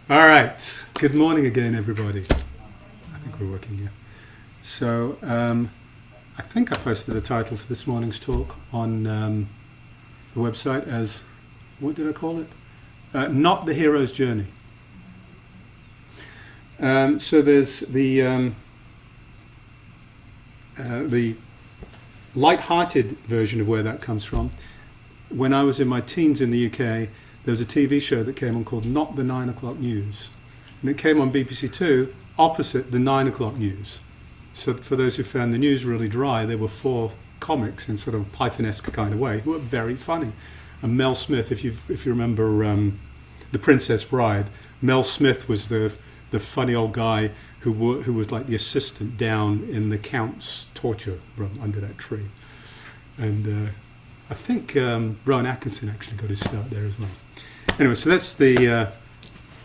All right. Good morning again, everybody. I think we're working here. So, I think I posted a title for this morning's talk on the website as, what did I call it? Not the Hero's Journey. So there's the light-hearted version of where that comes from. When I was in my teens in the UK, there was a TV show that came on called Not the 9 O'Clock News. And it came on BBC Two opposite the 9 o'clock news. So for those who found the news really dry, there were 4 comics in sort of a Python-esque kind of way who were very funny. And Mel Smith, if you remember The Princess Bride, Mel Smith was the funny old guy who was like the assistant down in the Count's torture room under that tree. And I think Rowan Atkinson actually got his start there as well. Anyway, so that's the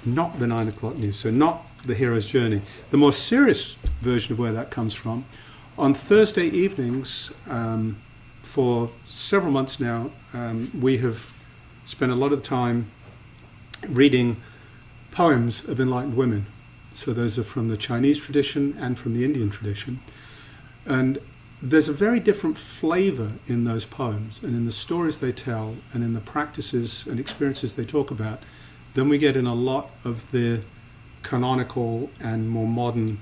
not the 9 o'clock news, so not the hero's journey. The more serious version of where that comes from, on Thursday evenings, for several months now, we have spent a lot of time reading poems of enlightened women. So those are from the Chinese tradition and from the Indian tradition. And there's a very different flavor in those poems and in the stories they tell and in the practices and experiences they talk about than we get in a lot of the canonical and more modern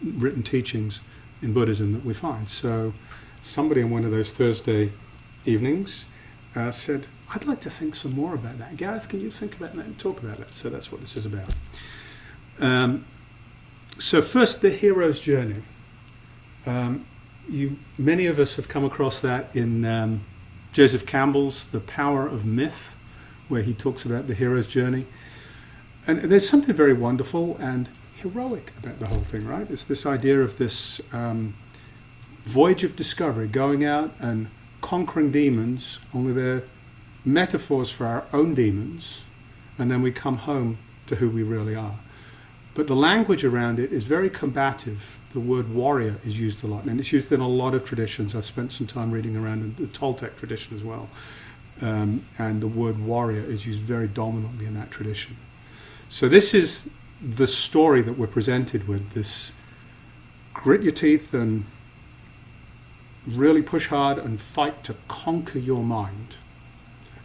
written teachings in Buddhism that we find. So somebody on one of those Thursday evenings said, I'd like to think some more about that. Gareth, can you think about that and talk about that? So that's what this is about. So first, the hero's journey. Many of us have come across that in Joseph Campbell's The Power of Myth, where he talks about the hero's journey. And there's something very wonderful and heroic about the whole thing, right? It's this idea of this voyage of discovery, going out and conquering demons, only they're metaphors for our own demons, and then we come home to who we really are. But the language around it is very combative. The word warrior is used a lot, and it's used in a lot of traditions. I've spent some time reading around in the Toltec tradition as well. And the word warrior is used very dominantly in that tradition. So this is the story that we're presented with, this grit your teeth and really push hard and fight to conquer your mind.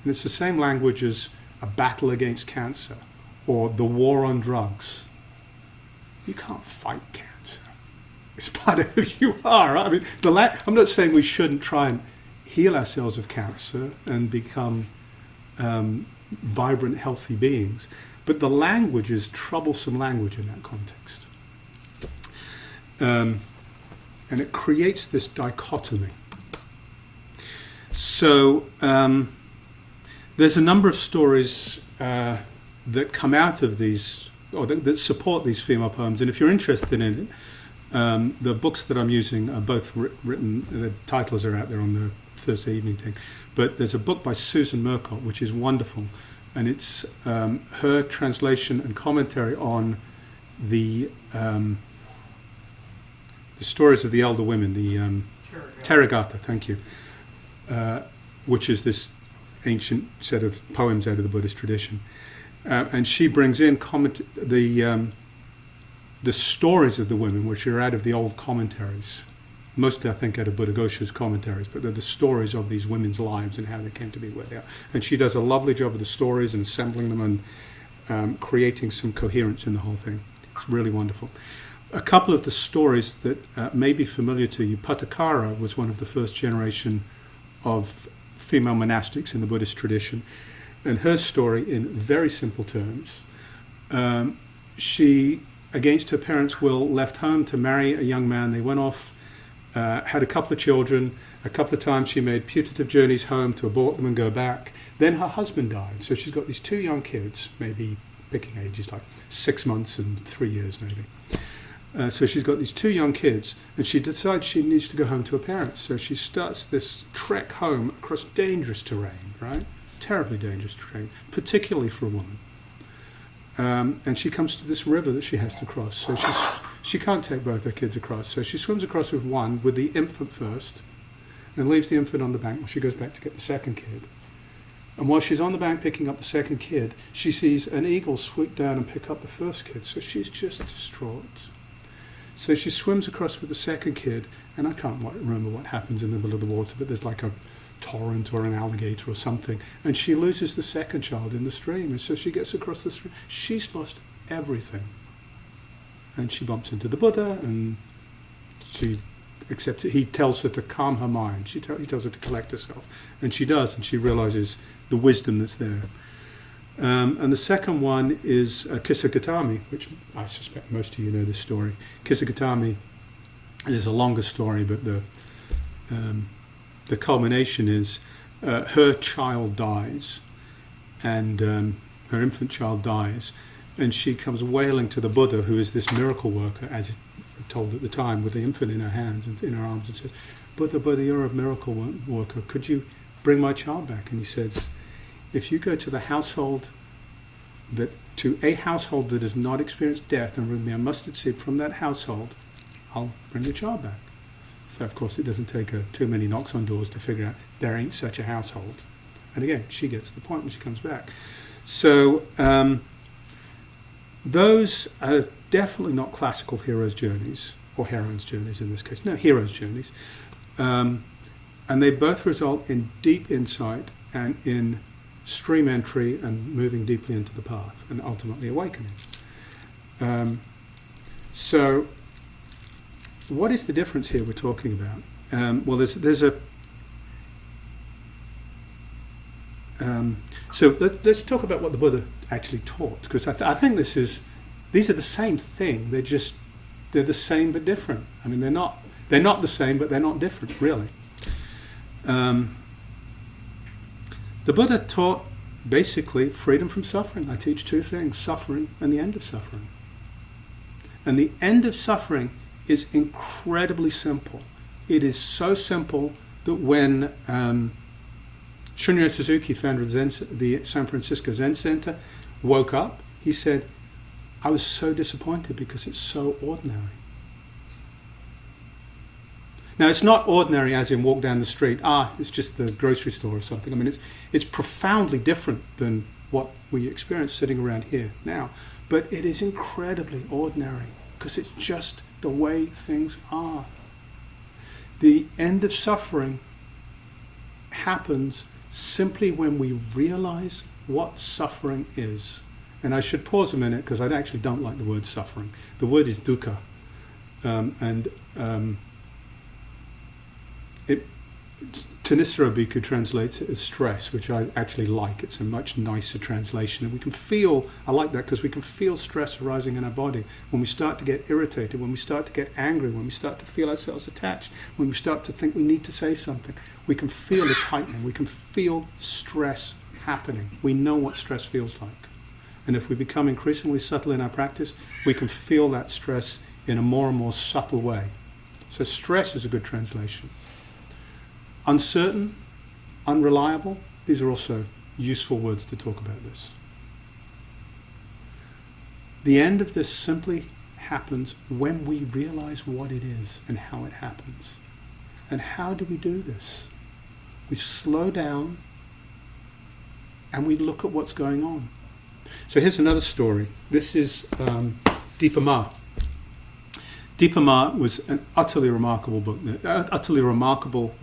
And it's the same language as a battle against cancer or the war on drugs. You can't fight cancer. It's part of who you are. Right? I mean, I'm not saying we shouldn't try and heal ourselves of cancer and become vibrant, healthy beings. But the language is troublesome language in that context. And it creates this dichotomy. So there's a number of stories that come out of these, or that support these female poems. And if you're interested in it, the books that I'm using are both written, the titles are out there on the Thursday evening thing. But there's a book by Susan Murcott, which is wonderful. And it's her translation and commentary on the stories of the elder women, the Therigatha, thank you, which is this ancient set of poems out of the Buddhist tradition. And she brings in the stories of the women, which are out of the old commentaries. Mostly, I think, out of Buddhaghosa's commentaries, but they're the stories of these women's lives and how they came to be where they are. And she does a lovely job of the stories and assembling them and creating some coherence in the whole thing. It's really wonderful. A couple of the stories that may be familiar to you. Pattakara was one of the first generation of female monastics in the Buddhist tradition. And her story, in very simple terms, she, against her parents' will, left home to marry a young man. They went off, had a couple of children. A couple of times she made putative journeys home to abort them and go back. Then her husband died. So she's got these 2 young kids, maybe picking ages like 6 months and 3 years maybe. So she's got these 2 young kids, and she decides she needs to go home to her parents. So she starts this trek home across dangerous terrain, right? Terribly dangerous terrain, particularly for a woman. And she comes to this river that she has to cross. So she can't take both her kids across. So she swims across with one, with the infant first, and leaves the infant on the bank while she goes back to get the second kid. And while she's on the bank picking up the second kid, she sees an eagle swoop down and pick up the first kid. So she's just distraught. So she swims across with the second kid, and I can't remember what happens in the middle of the water, but there's like a torrent or an alligator or something, and she loses the second child in the stream. And so she gets across the stream. She's lost everything. And she bumps into the Buddha, and she accepts it. He tells her to calm her mind. He tells her to collect herself. And she does, and she realizes the wisdom that's there. And the second one is Kisagatami, which I suspect most of you know this story. Kisagatami is a longer story, but the culmination is her child dies, and her infant child dies, and she comes wailing to the Buddha, who is this miracle worker, as told at the time, with the infant in her hands and in her arms, and says, Buddha, you're a miracle worker. Could you bring my child back? And he says, if you go to a household that has not experienced death and remove a mustard seed from that household, I'll bring your child back. So of course it doesn't take her too many knocks on doors to figure out there ain't such a household. And again, she gets the point when she comes back. So those are definitely not classical hero's journeys, or heroine's journeys in this case. No, hero's journeys. And they both result in deep insight and in stream entry and moving deeply into the path and ultimately awakening. So what is the difference here we're talking about? Well, there's a so let's talk about what the Buddha actually taught, because I think these are the same thing. They're the same but different. I mean, they're not the same, but they're not different, really. The Buddha taught basically freedom from suffering. I teach two things: suffering and the end of suffering. And the end of suffering is incredibly simple. It is so simple that when Shunryu Suzuki, founder of the San Francisco Zen Center, woke up, he said, I was so disappointed because it's so ordinary. Now, it's not ordinary as in walk down the street, it's just the grocery store or something. I mean, it's profoundly different than what we experience sitting around here now. But it is incredibly ordinary because it's just the way things are. The end of suffering happens simply when we realize what suffering is. And I should pause a minute because I actually don't like the word suffering. The word is dukkha. Tanisara Bhikkhu translates it as stress, which I actually like. It's a much nicer translation. And we can feel, I like that because we can feel stress arising in our body. When we start to get irritated, when we start to get angry, when we start to feel ourselves attached, when we start to think we need to say something, we can feel a tightening. We can feel stress happening. We know what stress feels like. And if we become increasingly subtle in our practice, we can feel that stress in a more and more subtle way. So stress is a good translation. Uncertain, unreliable, these are also useful words to talk about this. The end of this simply happens when we realize what it is and how it happens. And how do we do this? We slow down and we look at what's going on. So here's another story. This is Deepa Ma. Deepa Ma was an utterly remarkable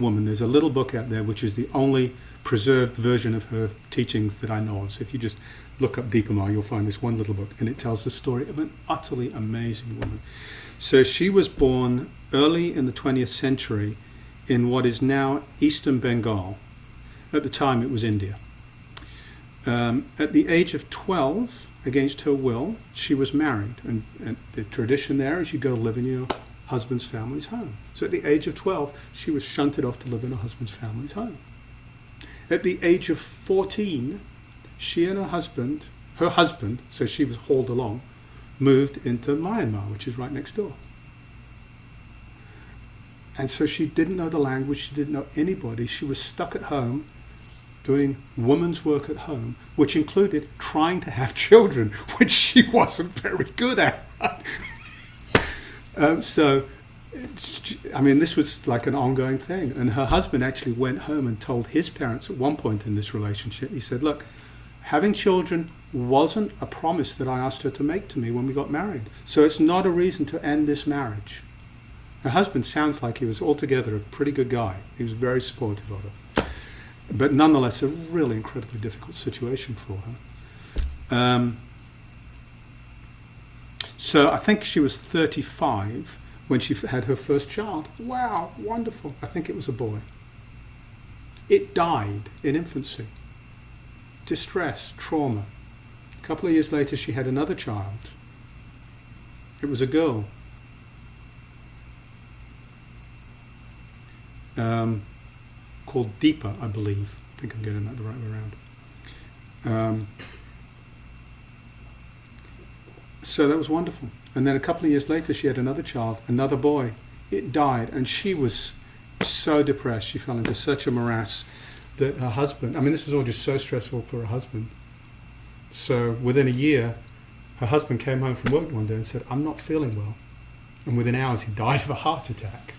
woman. There's a little book out there which is the only preserved version of her teachings that I know of. So if you just look up Deepa Ma, you'll find this one little book, and it tells the story of an utterly amazing woman. So she was born early in the 20th century in what is now Eastern Bengal. At the time it was India. At the age of 12, against her will, she was married. And the tradition there is you go live in your husband's family's home. So at the age of 12, she was shunted off to live in her husband's family's home. At the age of 14, she and her husband, so she was hauled along, moved into Myanmar, which is right next door. And so she didn't know the language, she didn't know anybody, she was stuck at home doing woman's work at home, which included trying to have children, which she wasn't very good at. So I mean, this was like an ongoing thing. And her husband actually went home and told his parents at one point in this relationship, he said, look, having children wasn't a promise that I asked her to make to me when we got married. So it's not a reason to end this marriage. Her husband sounds like he was altogether a pretty good guy. He was very supportive of her. But nonetheless, a really incredibly difficult situation for her. So I think she was 35 when she had her first child. Wow, wonderful. I think it was a boy. It died in infancy. Distress, trauma. A couple of years later, she had another child. It was a girl. Called Deepa, I believe. I think I'm getting that the right way around. So that was wonderful. And then a couple of years later, she had another child, another boy. It died, and she was so depressed. She fell into such a morass that her husband, I mean, this was all just so stressful for her husband. So within a year, her husband came home from work one day and said, I'm not feeling well. And within hours, he died of a heart attack.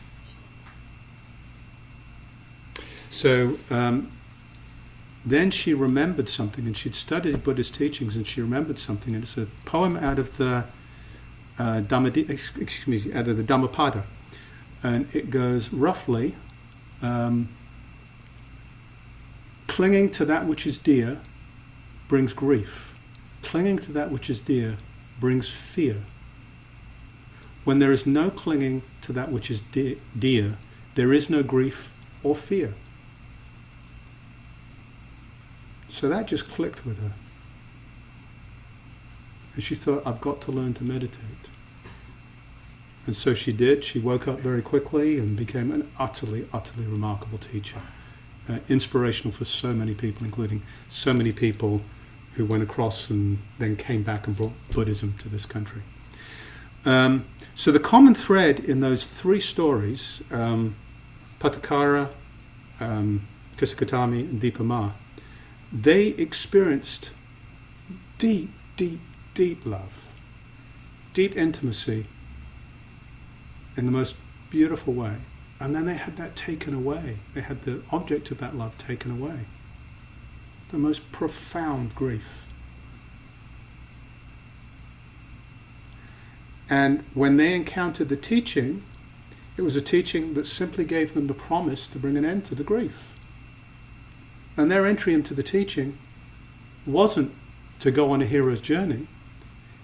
So then she remembered something, and she'd studied Buddhist teachings, and she remembered something, and it's a poem out of the Dhammapada, and it goes roughly, clinging to that which is dear brings grief. Clinging to that which is dear brings fear. When there is no clinging to that which is dear, there is no grief or fear. So that just clicked with her. And she thought, I've got to learn to meditate. And so she did. She woke up very quickly and became an utterly, utterly remarkable teacher. Inspirational for so many people, including so many people who went across and then came back and brought Buddhism to this country. So the common thread in those three stories, Patakara, Kisakatami, and Deepa Ma, they experienced deep, deep, deep love, deep intimacy in the most beautiful way. And then they had that taken away. They had the object of that love taken away. The most profound grief. And when they encountered the teaching, it was a teaching that simply gave them the promise to bring an end to the grief. And their entry into the teaching wasn't to go on a hero's journey.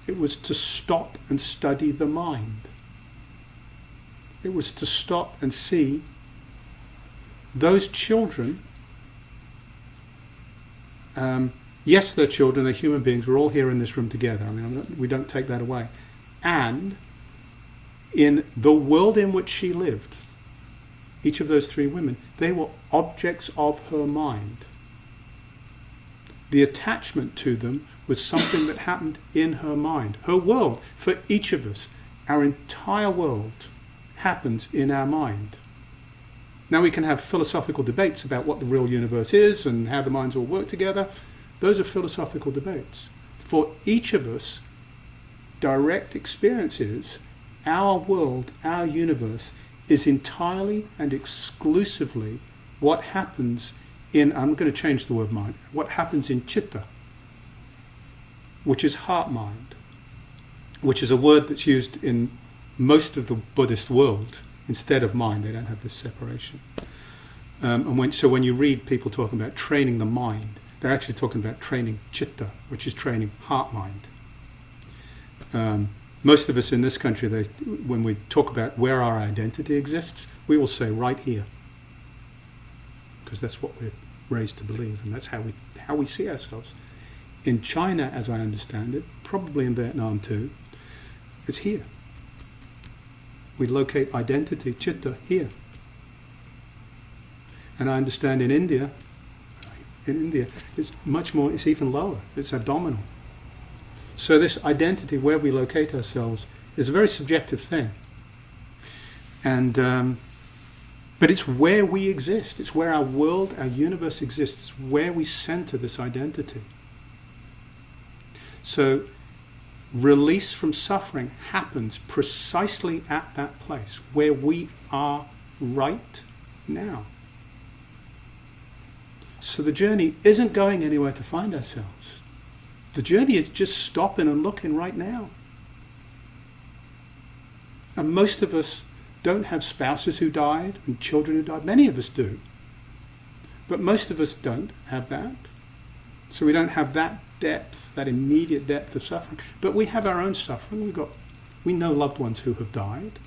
It was to stop and study the mind. It was to stop and see those children. Yes, they're children, they're human beings. We're all here in this room together. I mean, we don't take that away. And in the world in which she lived, each of those three women, they were objects of her mind. The attachment to them was something that happened in her mind. Her world, for each of us, our entire world happens in our mind. Now we can have philosophical debates about what the real universe is and how the minds all work together. Those are philosophical debates. For each of us, direct experience is our world, our universe, is entirely and exclusively what happens in, I'm going to change the word mind, what happens in chitta, which is heart-mind, which is a word that's used in most of the Buddhist world instead of mind. They don't have this separation. So when you read people talking about training the mind, they're actually talking about training chitta, which is training heart-mind. Most of us in this country, when we talk about where our identity exists, we will say right here, because that's what we're raised to believe, and that's how we see ourselves. In China, as I understand it, probably in Vietnam too, it's here. We locate identity, chitta, here. And I understand in India, it's much more, it's even lower, it's abdominal. So this identity, where we locate ourselves, is a very subjective thing. And but it's where we exist. It's where our world, our universe exists. It's where we center this identity. So release from suffering happens precisely at that place where we are right now. So the journey isn't going anywhere to find ourselves. The journey is just stopping and looking right now. And most of us don't have spouses who died and children who died. Many of us do. But most of us don't have that. So we don't have that depth, that immediate depth of suffering. But we have our own suffering. We know loved ones who have died.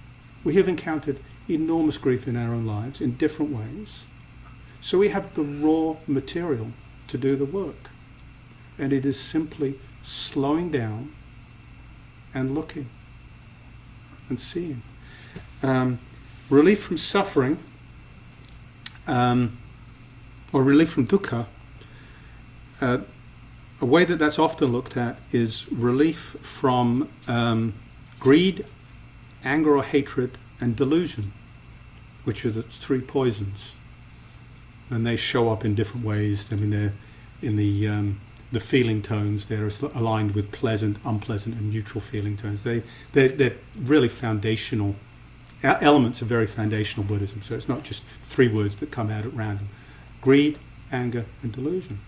We have encountered enormous grief in our own lives in different ways. So we have the raw material to do the work. And it is simply slowing down and looking and seeing. Relief from suffering, or relief from dukkha, a way that that's often looked at is relief from greed, anger or hatred, and delusion, which are the three poisons. And they show up in different ways. I mean, they're in the feeling tones. They're aligned with pleasant, unpleasant, and neutral feeling tones. They're really foundational. Elements of very foundational Buddhism. So it's not just three words that come out at random. Greed, anger, and delusion.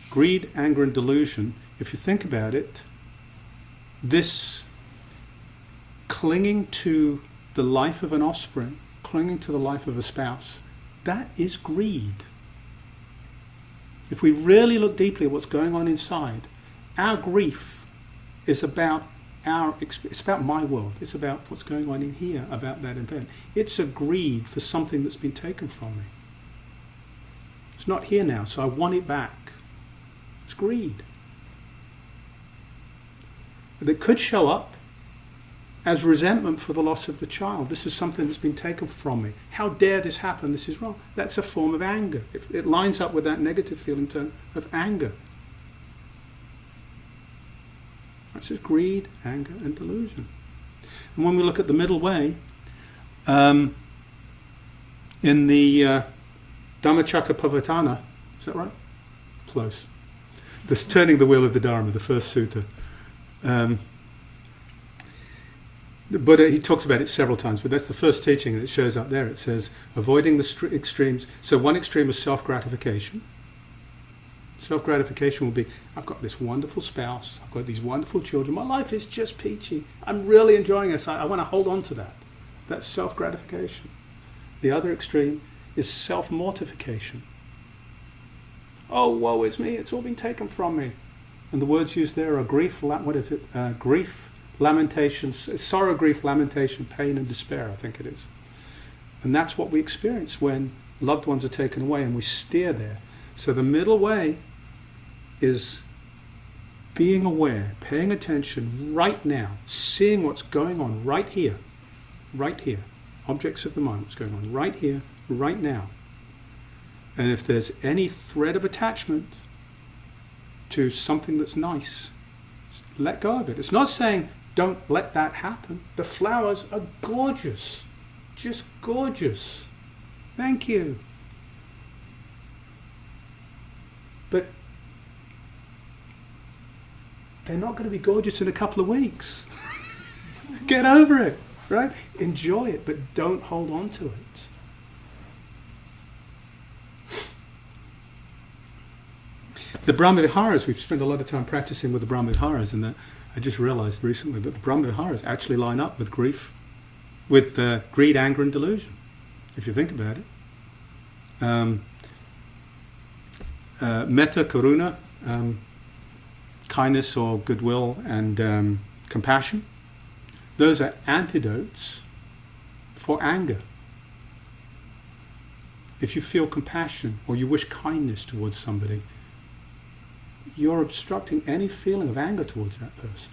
Greed, anger, and delusion, if you think about it, this clinging to the life of an offspring, clinging to the life of a spouse, that is greed. If we really look deeply at what's going on inside, our grief is about it's about my world. It's about what's going on in here, about that event. It's a greed for something that's been taken from me. It's not here now, so I want it back. It's greed. That could show up as resentment for the loss of the child. This is something that's been taken from me. How dare this happen? This is wrong. That's a form of anger. It lines up with that negative feeling tone of anger. That's just greed, anger, and delusion. And when we look at the middle way, in the Dhammacakkappavattana, is that right? Close. This turning the wheel of the Dharma, the first sutta. The Buddha, he talks about it several times, but that's the first teaching, and it shows up there. It says, avoiding the extremes. So one extreme is self-gratification. Self-gratification will be, I've got this wonderful spouse, I've got these wonderful children, my life is just peachy, I'm really enjoying this, I want to hold on to that. That's self-gratification. The other extreme is self-mortification. Oh, woe is me, it's all been taken from me. And the words used there are grief, grief, lamentation, sorrow, grief, lamentation, pain, and despair, I think it is. And that's what we experience when loved ones are taken away and we steer there. So the middle way is being aware, paying attention right now, seeing what's going on right here, objects of the mind, what's going on right here, right now. And if there's any thread of attachment to something that's nice, let go of it. It's not saying don't let that happen. The flowers are gorgeous, just gorgeous. Thank you. But they're not going to be gorgeous in a couple of weeks. Get over it, right? Enjoy it, but don't hold on to it. The Brahmaviharas, we've spent a lot of time practicing with the Brahmaviharas, and I just realized recently that the Brahmaviharas actually line up with grief, with greed, anger, and delusion, if you think about it. Metta, karuna, kindness or goodwill, and compassion. Those are antidotes for anger. If you feel compassion or you wish kindness towards somebody, you're obstructing any feeling of anger towards that person.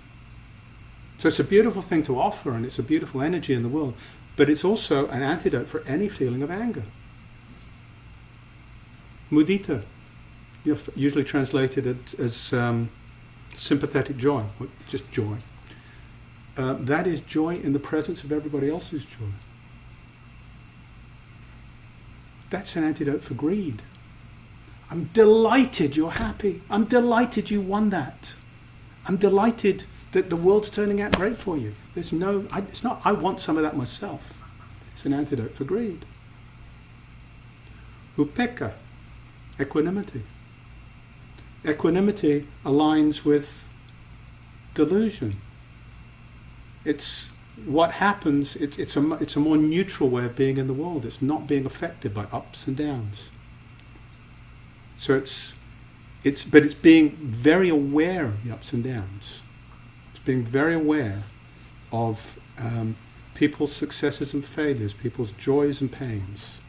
So it's a beautiful thing to offer, and it's a beautiful energy in the world, but it's also an antidote for any feeling of anger. Mudita, usually translated as sympathetic joy, or just joy. That is joy in the presence of everybody else's joy. That's an antidote for greed. I'm delighted you're happy. I'm delighted you won that. I'm delighted that the world's turning out great for you. There's no, it's not, I want some of that myself. It's an antidote for greed. Upekkha, equanimity. Equanimity aligns with delusion. It's what happens, it's a more neutral way of being in the world. It's not being affected by ups and downs. So it's being very aware of the ups and downs. It's being very aware of people's successes and failures, people's joys and pains,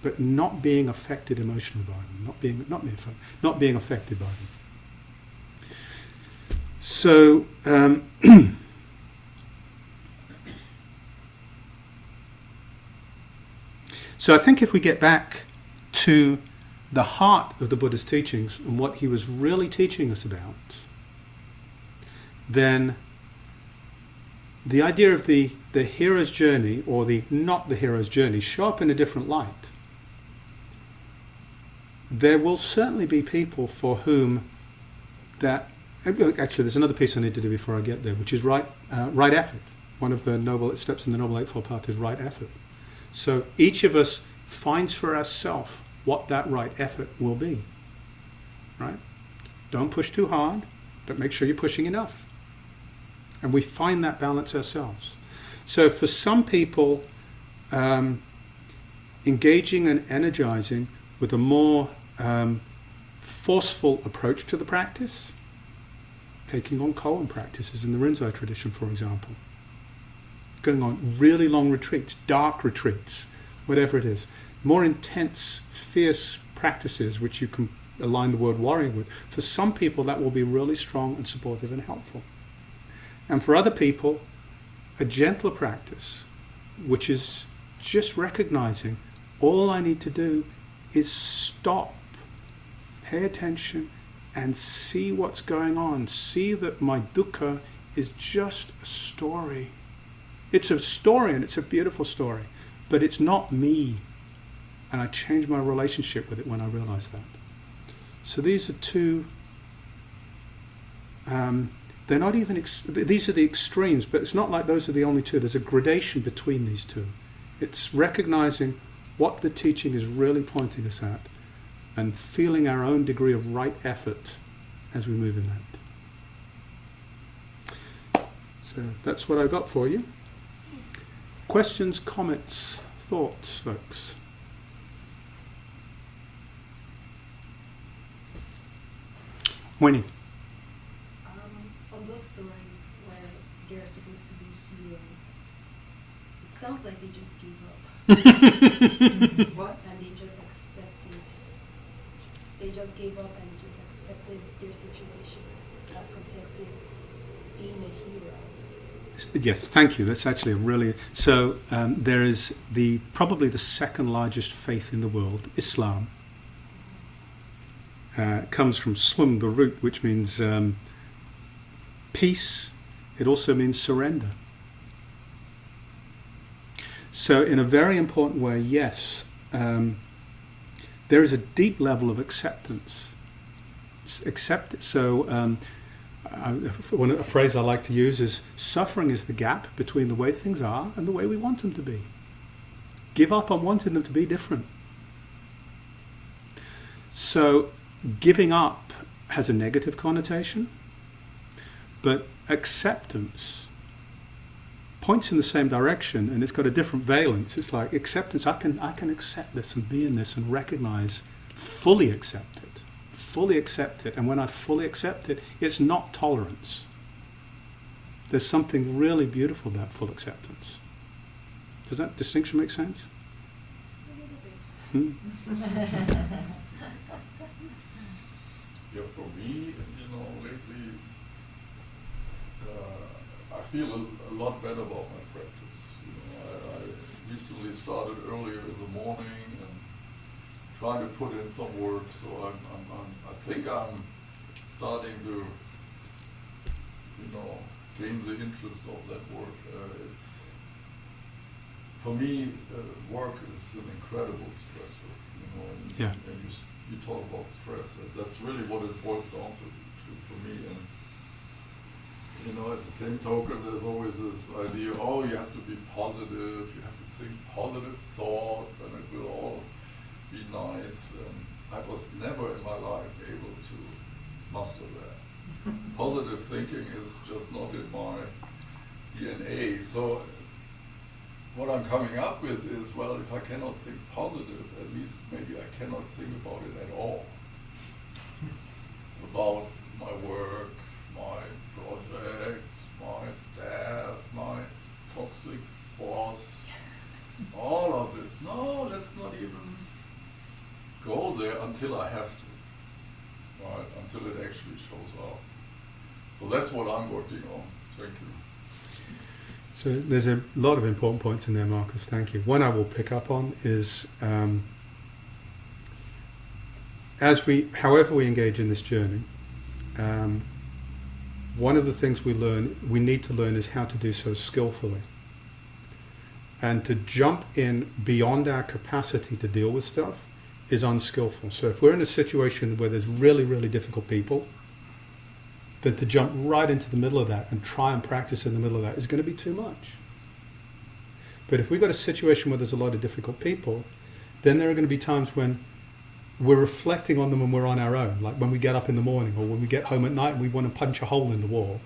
but not being affected emotionally by them, not being affected by them. So so I think if we get back to the heart of the Buddha's teachings and what he was really teaching us about, then the idea of the hero's journey or the not the hero's journey show up in a different light. There will certainly be people for whom that, actually there's another piece I need to do before I get there, which is right effort. One of the noble steps in the Noble Eightfold Path is right effort. So each of us finds for ourselves what that right effort will be, right? Don't push too hard, but make sure you're pushing enough. And we find that balance ourselves. So for some people, engaging and energizing with a more forceful approach to the practice, taking on koan practices in the Rinzai tradition, for example, going on really long retreats, dark retreats, whatever it is, more intense, fierce practices which you can align the word warrior with. For some people that will be really strong and supportive and helpful. And for other people, a gentler practice, which is just recognizing all I need to do is stop, pay attention, and see what's going on. See that my dukkha is just a story. It's a story, and it's a beautiful story, but it's not me. And I change my relationship with it when I realize that. So these are two, they're not even, these are the extremes, but it's not like those are the only two. There's a gradation between these two. It's recognizing what the teaching is really pointing us at and feeling our own degree of right effort as we move in that. So that's what I got for you. Questions, comments, thoughts, folks? Winnie. From those stories where they're supposed to be heroes, it sounds like they just gave up. What? And they just accepted. They just gave up and just accepted their situation as compared to being a hero. Yes, thank you. That's actually a really... So there is probably the second largest faith in the world, Islam. Comes from swum, the root, which means peace. It also means surrender. So in a very important way, yes, there is a deep level of acceptance. So a phrase I like to use is, suffering is the gap between the way things are and the way we want them to be. Give up on wanting them to be different. So giving up has a negative connotation, but acceptance points in the same direction, and it's got a different valence. It's like acceptance, I can accept this and be in this and recognize, fully accept it. And when I fully accept it, it's not tolerance. There's something really beautiful about full acceptance. Does that distinction make sense? A little bit. Yeah, for me, lately, I feel a lot better about my practice. I recently started earlier in the morning and trying to put in some work. So I think I'm starting to, gain the interest of that work. It's for me, work is an incredible stressor. Yeah. And you. You talk about stress. That's really what it boils down to for me. And I think I'm starting to, get the interest of that work. It's for me, work is an incredible stressor. And for me, work is an incredible stressor. You talk about stress. That's really what it boils down to for me. And, you know, at the same token, there's always this idea, oh, you have to be positive, you have to think positive thoughts, and it will all be nice. I was never in my life able to master that. Positive thinking is just not in my DNA. So what I'm coming up with is, well, if I cannot think positive, at least maybe I cannot think about it at all. About my work, my projects, my staff, my toxic boss, all of this. No, let's not even go there until I have to, right? Until it actually shows up. So that's what I'm working on. Thank you. So there's a lot of important points in there, Marcus. Thank you. One I will pick up on is however we engage in this journey, one of the things we need to learn is how to do so skillfully. And to jump in beyond our capacity to deal with stuff is unskillful. So if we're in a situation where there's really, really difficult people, then to jump right into the middle of that and try and practice in the middle of that is going to be too much. But if we've got a situation where there's a lot of difficult people, then there are going to be times when we're reflecting on them when we're on our own, like when we get up in the morning or when we get home at night and we want to punch a hole in the wall.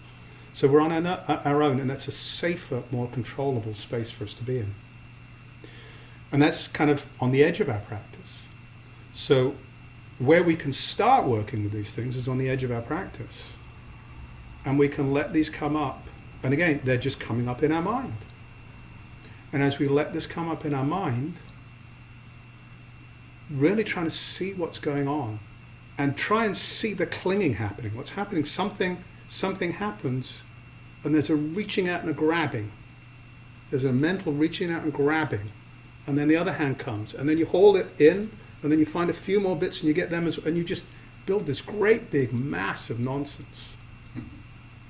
So we're on our own, and that's a safer, more controllable space for us to be in. And that's kind of on the edge of our practice. So where we can start working with these things is on the edge of our practice. And we can let these come up. And again, they're just coming up in our mind. And as we let this come up in our mind, really trying to see what's going on and try and see the clinging happening. What's happening? Something happens, and there's a reaching out and a grabbing. There's a mental reaching out and grabbing. And then the other hand comes, and then you hold it in, and then you find a few more bits and you get them, and you just build this great big mass of nonsense.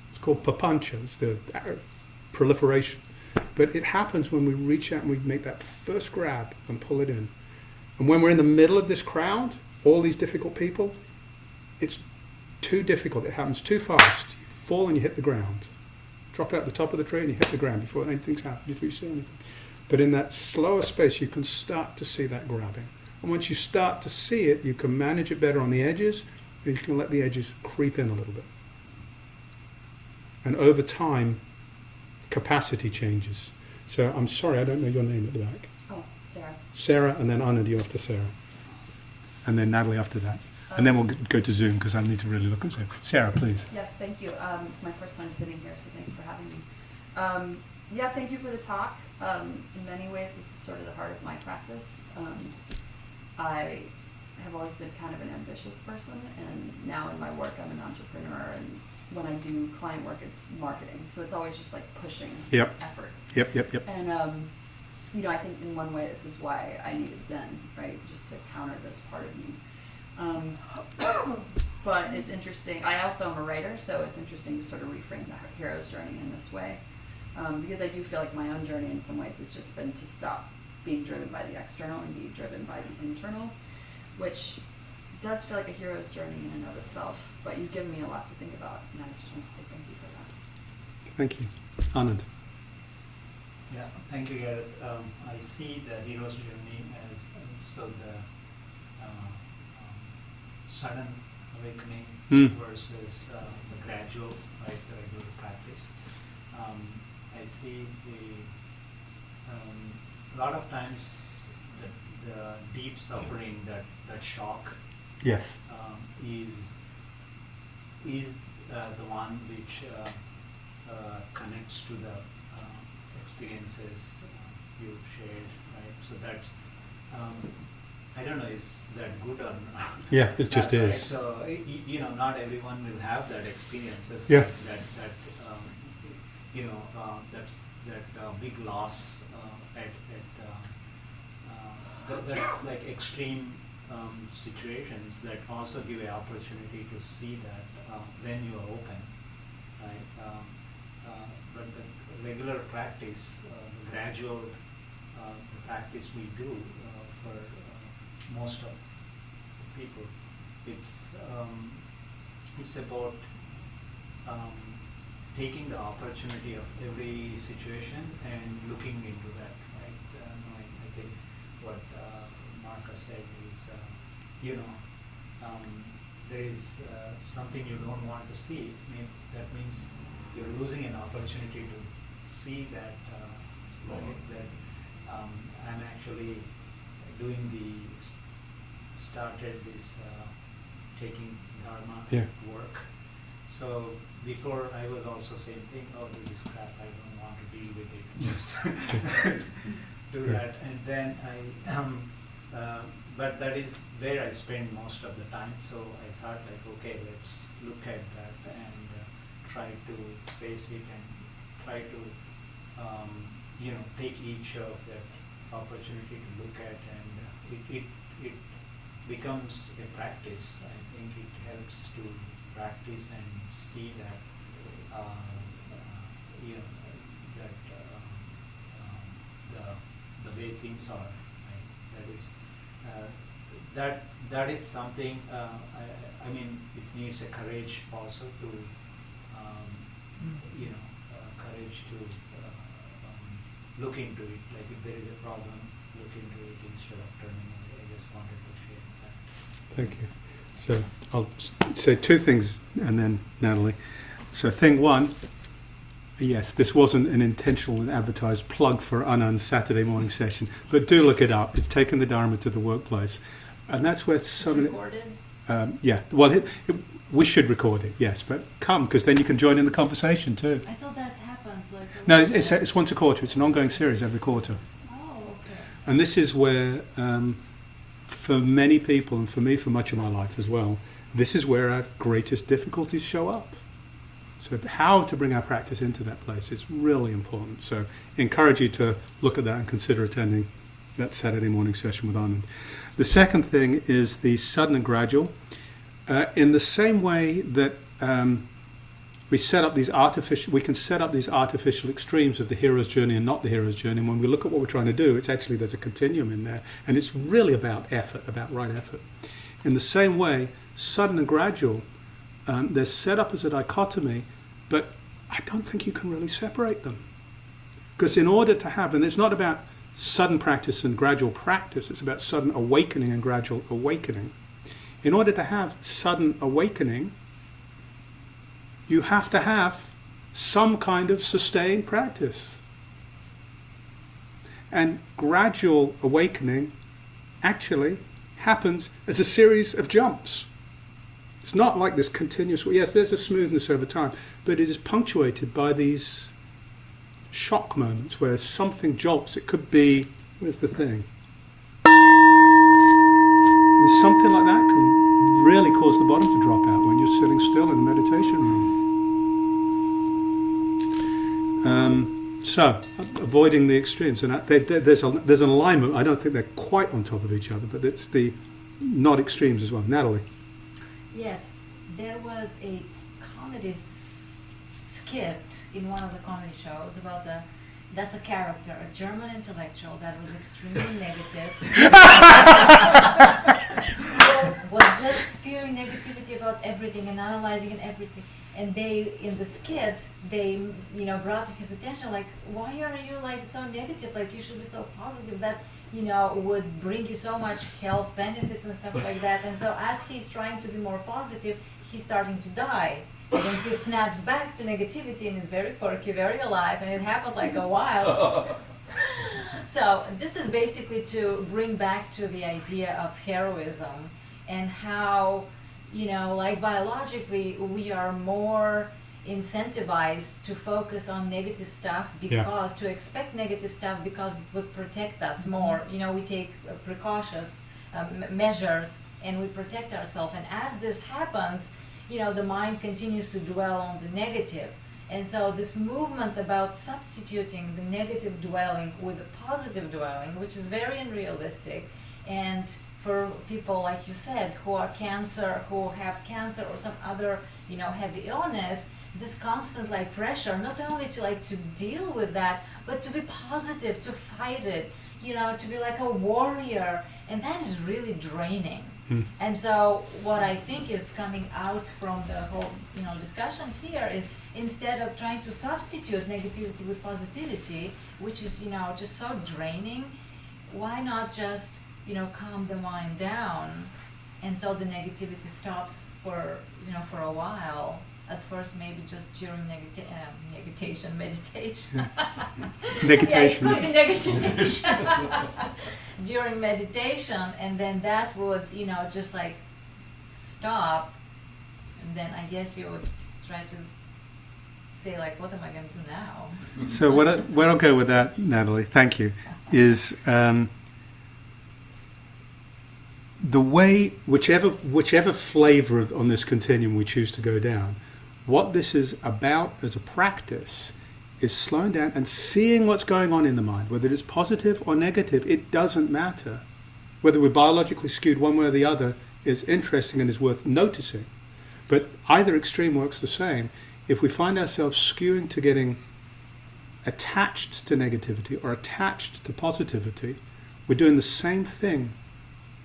It's called papancha, it's the proliferation. But it happens when we reach out and we make that first grab and pull it in. And when we're in the middle of this crowd, all these difficult people, it's too difficult. It happens too fast. You fall and you hit the ground. Drop out the top of the tree and you hit the ground before anything's happened, before you see anything. But in that slower space, you can start to see that grabbing. And once you start to see it, you can manage it better on the edges, and you can let the edges creep in a little bit. And over time, capacity changes. So I'm sorry, I don't know your name at the back. Oh, Sarah. Sarah, and then Anand, you after Sarah. And then Natalie after that. And then we'll go to Zoom because I need to really look and see. Sarah, please. Yes, thank you. My first time sitting here, so thanks for having me. Yeah, thank you for the talk. In many ways, this is sort of the heart of my practice. I have always been kind of an ambitious person, and now in my work, I'm an entrepreneur, and when I do client work, it's marketing. So it's always just like pushing effort. Yep. And, I think in one way, this is why I needed Zen, right? Just to counter this part of me. But it's interesting. I also am a writer, so it's interesting to sort of reframe the hero's journey in this way. Because I do feel like my own journey in some ways has just been to stop being driven by the external and be driven by the internal, which does feel like a hero's journey in and of itself. But you've given me a lot to think about, and I just want to say thank you for that. Thank you. Anand. Yeah, thank you, Garrett. I see the hero's journey as the sudden awakening versus the gradual, right, the regular practice. I see a lot of times the deep suffering, that shock, Yes. is the one which connects to the experiences you shared, right? So that I don't know, is that good or not? Yeah, it just Right? is. So not everyone will have that experiences. Yeah. That big loss that like extreme situations that also give an opportunity to see that when you are open, right? But the regular practice, the gradual the practice we do for most of the people, it's about taking the opportunity of every situation and looking into that, right? No, I think what Marcus said is, there is something you don't want to see. That means you're losing an opportunity to see that, I'm actually doing started this taking dharma work. So before I was also same thing, oh, this is crap, I don't want to deal with it, just do that. And then but that is where I spend most of the time, so I thought like, okay, let's look at that and try to face it and try to take each of that opportunity to look at, and it becomes a practice. I think it helps to practice and see that the way things are. Right? That is something. I mean, it needs a courage also to courage to look into it. Like if there is a problem, look into it instead of turning away. I just wanted to share that. Thank you. So I'll say two things and then Natalie. So thing one, yes, this wasn't an intentional and advertised plug for Anand's Saturday morning session, but do look it up. It's Taking the Dharma to the Workplace. And that's where so many... Recorded? Yeah, well, we should record it, yes, but come, because then you can join in the conversation too. I thought that happened. No, it's once a quarter. It's an ongoing series every quarter. Oh, okay. And this is where, for many people, and for me for much of my life as well, this is where our greatest difficulties show up. So how to bring our practice into that place is really important. So encourage you to look at that and consider attending that Saturday morning session with Anand. The second thing is the sudden and gradual. In the same way that we can set up these artificial extremes of the hero's journey and not the hero's journey. And when we look at what we're trying to do, it's actually, there's a continuum in there. And it's really about effort, about right effort. In the same way, sudden and gradual, they're set up as a dichotomy, but I don't think you can really separate them. Because in order to have, and it's not about sudden practice and gradual practice, it's about sudden awakening and gradual awakening. In order to have sudden awakening, you have to have some kind of sustained practice. And gradual awakening actually happens as a series of jumps. It's not like this continuous, yes, there's a smoothness over time, but it is punctuated by these shock moments where something jolts. It could be, where's the thing? And something like that can really cause the bottom to drop out when you're sitting still in a meditation room. So, avoiding the extremes. And there's an alignment. I don't think they're quite on top of each other, but it's the not extremes as well. Natalie. Yes, there was a comedy skit in one of the comedy shows about that's a character, a German intellectual that was extremely negative. Was just spewing negativity about everything and analyzing and everything. And they, in the skit, they, brought to his attention, like, why are you like so negative? Like, you should be so positive. That, would bring you so much health benefits and stuff like that. And so as he's trying to be more positive, he's starting to die. And then he snaps back to negativity and is very quirky, very alive, and it happened like a while. So this is basically to bring back to the idea of heroism and how, like biologically, we are more incentivized to focus on negative stuff because to expect negative stuff because it would protect us more. We take precautions, measures, and we protect ourselves. And as this happens, the mind continues to dwell on the negative. And so this movement about substituting the negative dwelling with a positive dwelling, which is very unrealistic, and for people, like you said, who have cancer or some other, heavy illness, this constant pressure, not only to deal with that, but to be positive, to fight it, to be like a warrior, and that is really draining. And so what I think is coming out from the whole discussion here is instead of trying to substitute negativity with positivity, which is, just so draining, why not just, calm the mind down, and so the negativity stops for a while. At first, maybe just during meditation. Negitation. Yeah, it could be meditation. During meditation, and then that would, just like stop, and then I guess you would try to say like, what am I going to do now? So where I'll go with that, Natalie, thank you, is the way, whichever flavor on this continuum we choose to go down, what this is about as a practice is slowing down and seeing what's going on in the mind, whether it's positive or negative. It doesn't matter. Whether we're biologically skewed one way or the other is interesting and is worth noticing. But either extreme works the same. If we find ourselves skewing to getting attached to negativity or attached to positivity, we're doing the same thing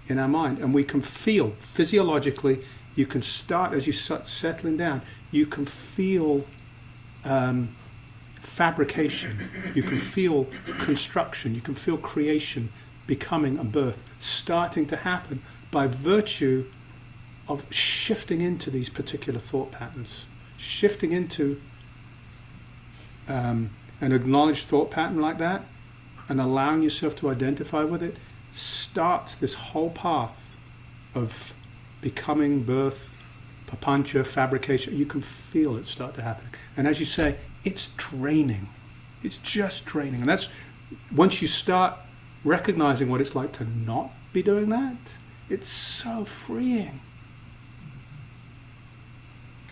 in our mind. And we can feel physiologically, you can start, as you start settling down, you can feel fabrication, you can feel construction, you can feel creation, becoming and birth starting to happen by virtue of shifting into these particular thought patterns, shifting into an acknowledged thought pattern like that and allowing yourself to identify with it starts this whole path of becoming, birth, papancha, fabrication. You can feel it start to happen. And as you say, it's draining. It's just draining. And that's, once you start recognizing what it's like to not be doing that, it's so freeing.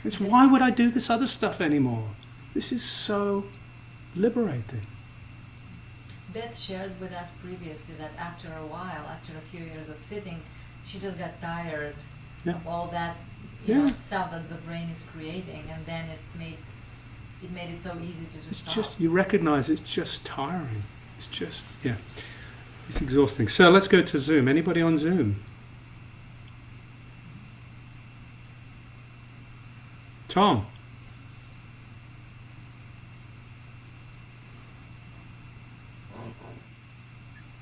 It's why would I do this other stuff anymore? This is so liberating. Beth shared with us previously that after a while, after a few years of sitting, she just got tired of all that stuff that the brain is creating, and then it made it so easy to just stop. Just, you recognize it's just tiring. It's just, it's exhausting. So let's go to Zoom. Anybody on Zoom? Tom.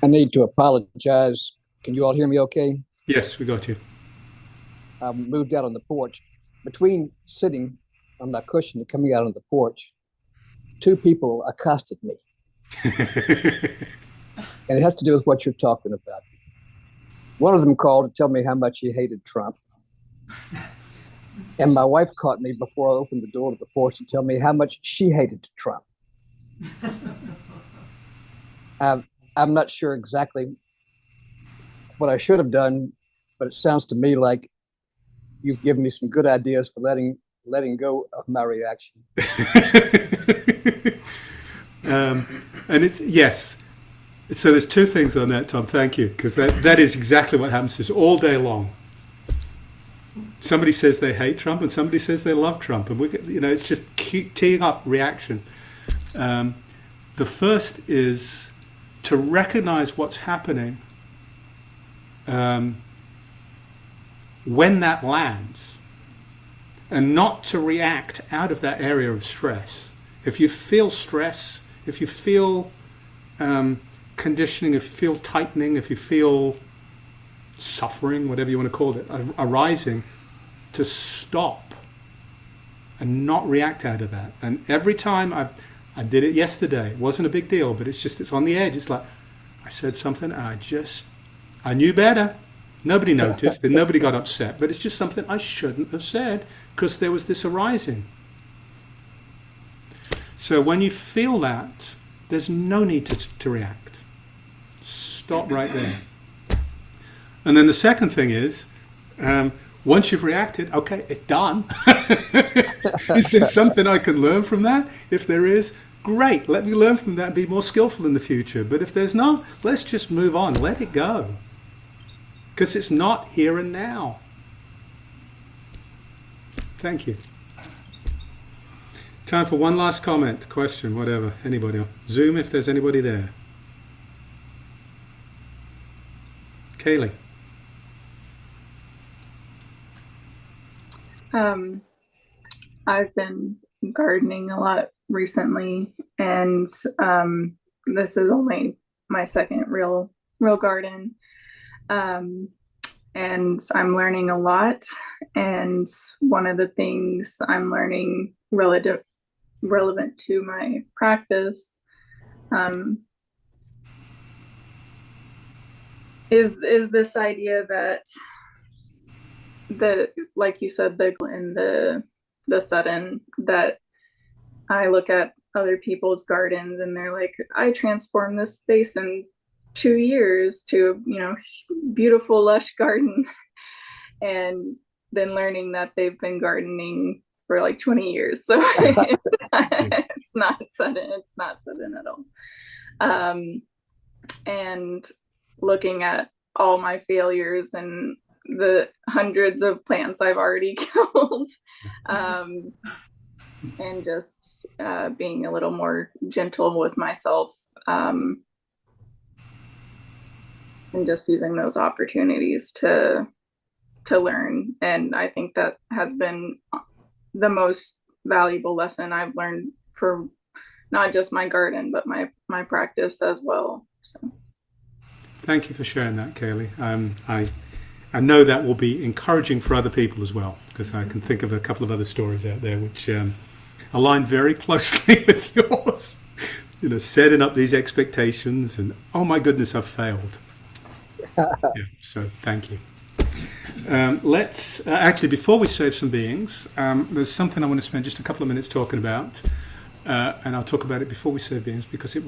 I need to apologize. Can you all hear me okay? Yes, we got you. I moved out on the porch. Between sitting on my cushion and coming out on the porch, two people accosted me. And it has to do with what you're talking about. One of them called to tell me how much he hated Trump. And my wife caught me before I opened the door to the porch to tell me how much she hated Trump. I'm not sure exactly what I should have done, but it sounds to me like you've given me some good ideas for letting go of my reaction. And it's, yes. So there's two things on that, Tom. Thank you, because that is exactly what happens to us all day long. Somebody says they hate Trump, and somebody says they love Trump, and it's just teeing up reaction. The first is to recognize what's happening when that lands, and not to react out of that area of stress. If you feel stress, if you feel conditioning, if you feel tightening, if you feel suffering, whatever you want to call it, arising, to stop and not react out of that. And every time I did it yesterday, it wasn't a big deal, but it's on the edge. It's like I said something and I knew better. Nobody noticed and nobody got upset, but it's just something I shouldn't have said because there was this arising. So when you feel that, there's no need to react. Stop right there. And then the second thing is, once you've reacted, okay, it's done. Is there something I can learn from that? If there is, great, let me learn from that and be more skillful in the future. But if there's not, let's just move on, let it go. Because it's not here and now. Thank you. Time for one last comment, question, whatever, anybody. Zoom if there's anybody there. Kaylee. I've been gardening a lot recently, and this is only my second real garden. And I'm learning a lot. And one of the things I'm learning relevant to my practice is this idea that like you said, the sudden, that I look at other people's gardens and they're like, I transformed this space in 2 years to, beautiful lush garden. And then learning that they've been gardening for like 20 years. So it's not sudden at all. And looking at all my failures and the hundreds of plants I've already killed, and just being a little more gentle with myself, and just using those opportunities to learn. And I think that has been the most valuable lesson I've learned for not just my garden, but my practice as well. So Thank you for sharing that, Kaylee. I know that will be encouraging for other people as well, because I can think of a couple of other stories out there which align very closely with yours. Setting up these expectations and, oh my goodness, I've failed. Yeah, so thank you. Let's actually, before we save some beings, there's something I want to spend just a couple of minutes talking about, and I'll talk about it before we save beings, because it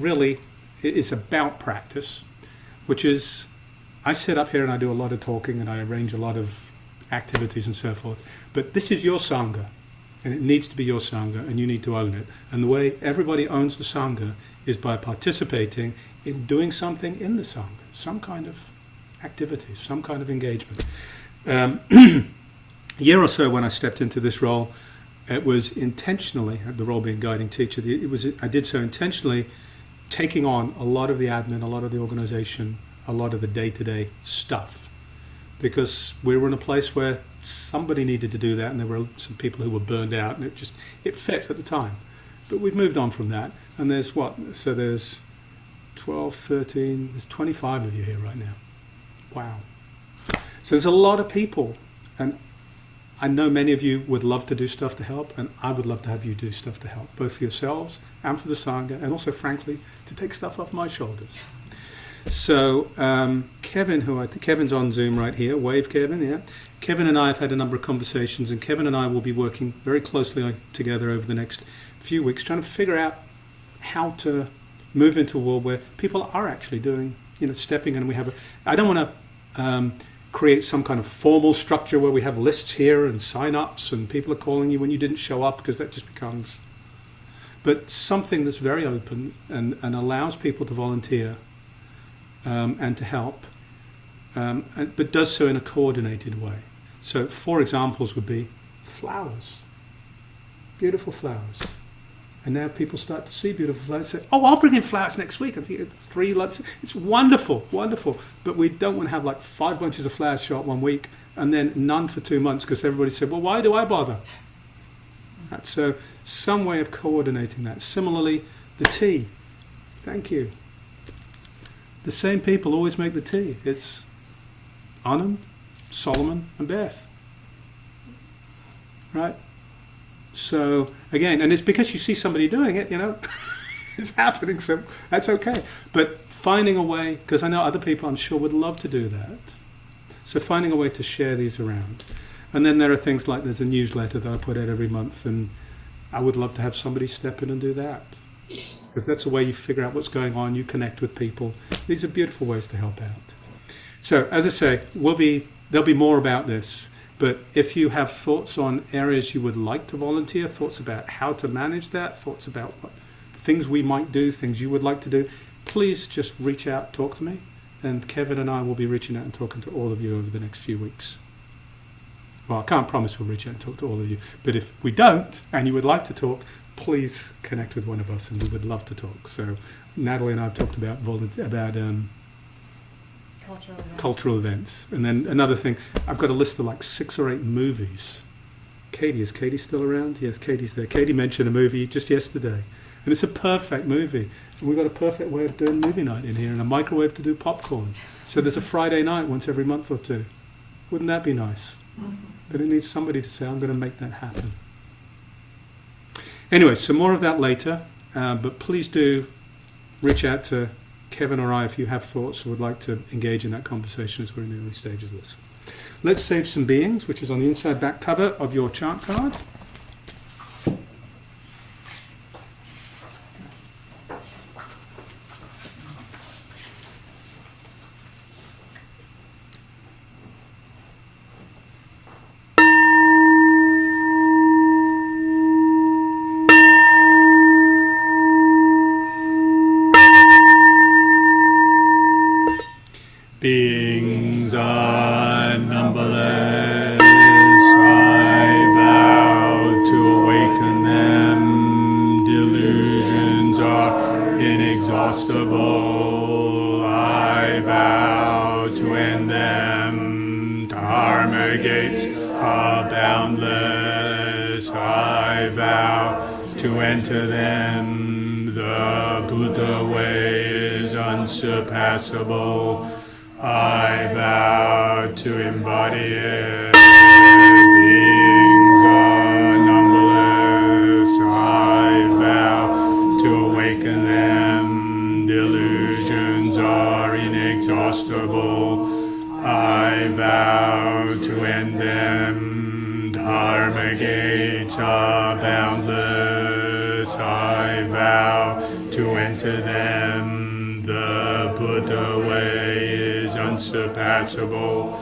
is about practice, which is, I sit up here and I do a lot of talking and I arrange a lot of activities and so forth, but this is your Sangha, and it needs to be your Sangha, and you need to own it. And the way everybody owns the Sangha is by participating in doing something in the Sangha, some kind of activity, some kind of engagement. A year or so when I stepped into this role, it was intentionally, the role being guiding teacher, I did so intentionally, taking on a lot of the admin, a lot of the organization, a lot of the day-to-day stuff, because we were in a place where somebody needed to do that, and there were some people who were burned out, and it fit at the time. But we've moved on from that, and there's 12, 13, there's 25 of you here right now. Wow. So there's a lot of people, and I know many of you would love to do stuff to help, and I would love to have you do stuff to help, both for yourselves and for the Sangha, and also, frankly, to take stuff off my shoulders. So Kevin, who I think Kevin's on Zoom right here, wave Kevin, yeah. Kevin and I have had a number of conversations, and Kevin and I will be working very closely together over the next few weeks, trying to figure out how to move into a world where people are actually doing, stepping in. And I don't want to create some kind of formal structure where we have lists here and sign-ups and people are calling you when you didn't show up, because that just becomes... But something that's very open and allows people to volunteer and to help, but does so in a coordinated way. So 4 examples would be flowers, beautiful flowers. And now people start to see beautiful flowers and say, oh, I'll bring in flowers next week. I think 3 lots. It's wonderful, wonderful. But we don't want to have like 5 bunches of flowers show up 1 week and then none for 2 months, because everybody said, well, why do I bother? So some way of coordinating that. Similarly, the tea. Thank you. The same people always make the tea. It's Anand, Solomon, and Beth. Right? So again, and it's because you see somebody doing it, it's happening, so that's okay. But finding a way, because I know other people I'm sure would love to do that. So finding a way to share these around. And then there are things like there's a newsletter that I put out every month, and I would love to have somebody step in and do that. Because that's the way you figure out what's going on, you connect with people. These are beautiful ways to help out. So as I say, there'll be more about this. But if you have thoughts on areas you would like to volunteer, thoughts about how to manage that, thoughts about what things we might do, things you would like to do, please just reach out, talk to me. And Kevin and I will be reaching out and talking to all of you over the next few weeks. Well, I can't promise we'll reach out and talk to all of you. But if we don't, and you would like to talk, please connect with one of us, and we would love to talk. So Natalie and I have talked about cultural events. And then another thing, I've got a list of like 6 or 8 movies Katie, is Katie still around? Yes, Katie's there. Katie mentioned a movie just yesterday, and it's a perfect movie. And we've got a perfect way of doing movie night in here, and a microwave to do popcorn. So there's a Friday night once every month or two. Wouldn't that be nice? But it needs somebody to say, I'm going to make that happen. Anyway, so more of that later, but please do reach out to Kevin or I if you have thoughts or would like to engage in that conversation as we're in the early stages of this. Let's save some beings, which is on the inside back cover of your chart card. Beings are numberless, I vow to awaken them. Delusions are inexhaustible, I vow to end them. Dharma gates are boundless, I vow to enter them. The Buddha way is unsurpassable, I vow to embody it. Beings are numberless, I vow to awaken them. Delusions are inexhaustible, I vow to end them. Dharma gates are boundless, I vow to enter them. The Buddha way is unsurpassable,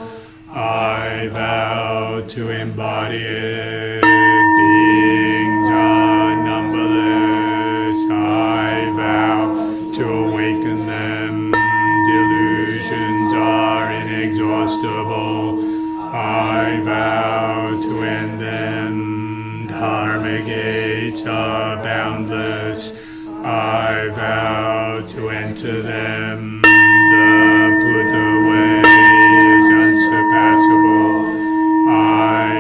I vow to embody it. Beings are numberless, I vow to awaken them. Delusions are inexhaustible, I vow to end them. Dharma gates are boundless, I vow to enter them. The Buddha way is unsurpassable, I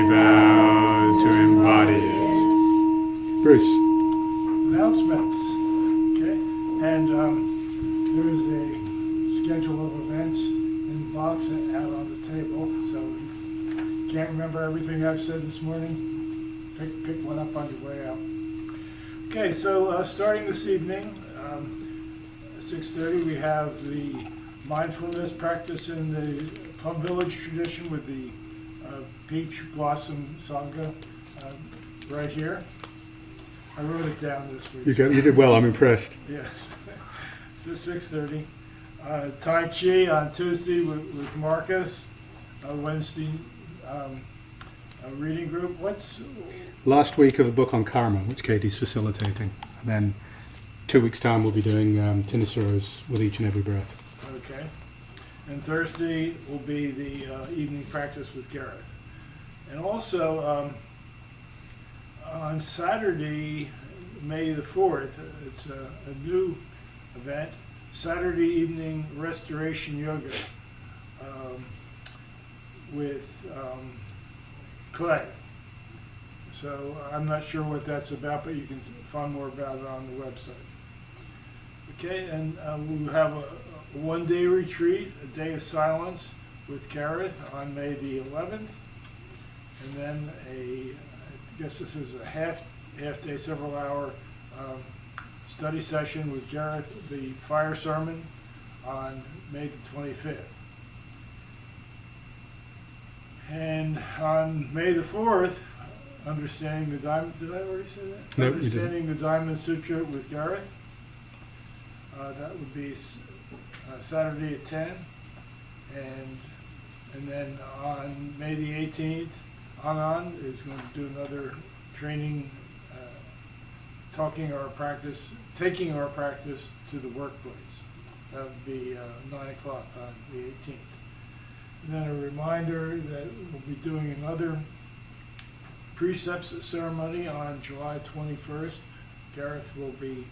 vow to embody it. Bruce. Announcements. Okay, and there is a schedule of events in the box and out on the table. So if you can't remember everything I've said this morning, pick one up on your way out. Okay, so starting this evening, 6:30, we have the mindfulness practice in the Plum Village tradition with the Peach Blossom Sangha right here. I wrote it down this week. You did well, I'm impressed. Yes. So 6:30. Tai Chi on Tuesday with Marcus. Wednesday, a reading group. Last week of a book on karma, which Katie's facilitating. And then 2 weeks' time we'll be doing Tinisaros with each and every breath. Okay. And Thursday will be the evening practice with Gareth. And also on Saturday, May the 4th, it's a new event, Saturday evening restoration yoga with Clay. So I'm not sure what that's about, but you can find more about it on the website. Okay, and we'll have a one-day retreat, a day of silence with Gareth on May the 11th, and then I guess this is a half day, several hour study session with Gareth, the fire sermon on May the 25th. And on May the 4th, understanding the Diamond, did I already say that? No, Understanding the Diamond Sutra with Gareth. That would be Saturday at 10. And then on May the 18th, Anand is going to do another training, taking our practice to the workplace. That would be 9 o'clock on the 18th. And then a reminder that we'll be doing another precepts ceremony on July 21st. Gareth will be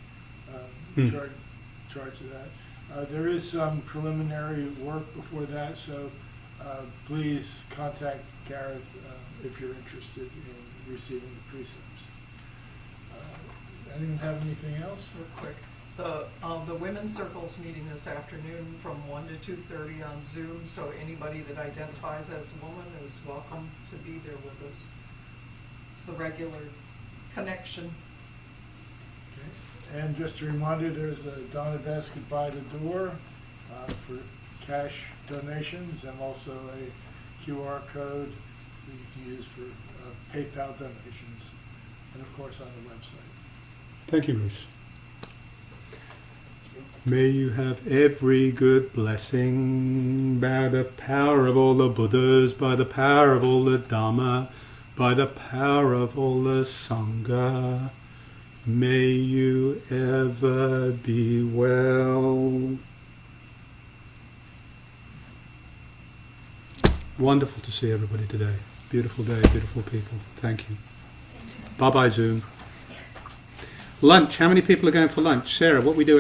charge of that. There is some preliminary work before that, so please contact Gareth if you're interested in receiving the precepts. Anyone have anything else? Real quick, the women's circle's meeting this afternoon from 1 to 2:30 on Zoom, so anybody that identifies as a woman is welcome to be there with us. It's the regular connection. Okay. And just a reminder, there's a donor basket by the door for cash donations, and also a QR code that you can use for PayPal donations, and of course on the website. Thank you, Bruce. May you have every good blessing by the power of all the Buddhas, by the power of all the Dharma, by the power of all the Sangha. May you ever be well. Wonderful to see everybody today. Beautiful day, beautiful people. Thank you. Bye-bye, Zoom. Lunch. How many people are going for lunch? Sarah, what we do